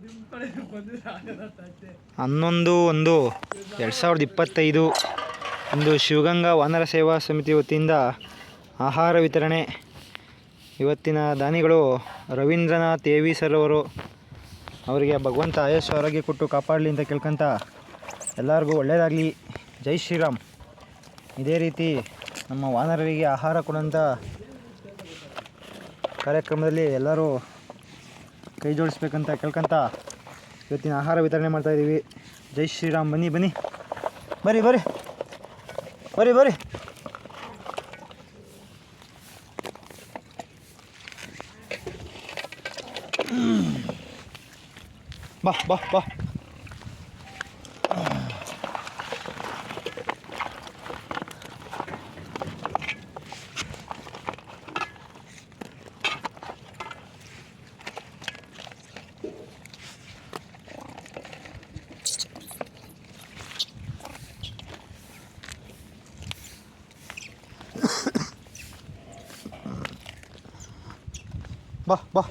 11/1/2025 ಇಂದು ಶಿವಗಂಗಾ ವಾನರ ಸೇವಾ ಸಮಿತಿ ವತಿಯಿಂದ ಆಹಾರ ವಿತರಣೆ. ಇವತ್ತಿನ ದಾನಿಗಳು ರವೀಂದ್ರನಾಥ್ ಎ ವಿ ಸರ್ ಅವರು. ಅವರಿಗೆ ಭಗವಂತ ಆಯುಷ್ಯ ಆರೋಗ್ಯ ಕೊಟ್ಟು ಕಾಪಾಡಲಿ ಅಂತ ಕೇಳ್ಕೊಂತ ಎಲ್ಲರಿಗೂ ಒಳ್ಳೆಯದಾಗಲಿ. ಜೈ ಶ್ರೀರಾಮ್. ಇದೇ ರೀತಿ ನಮ್ಮ ವಾನರರಿಗೆ ಆಹಾರ ಕೊಡೋಂಥ ಕಾರ್ಯಕ್ರಮದಲ್ಲಿ ಎಲ್ಲರೂ ಕೈ ಜೋಡಿಸ್ಬೇಕಂತ ಕೇಳ್ಕೊಂತ ಇವತ್ತಿನ ಆಹಾರ ವಿತರಣೆ ಮಾಡ್ತಾಯಿದ್ದೀವಿ. ಜೈ ಶ್ರೀರಾಮ್. ಬನ್ನಿ ಬನ್ನಿ ಬರ್ರಿ ಬರ್ರಿ ಬರ್ರಿ ಬರ್ರಿ. ಬಾ ಬಾ ಬಾ. ಬಾ ಬಾ.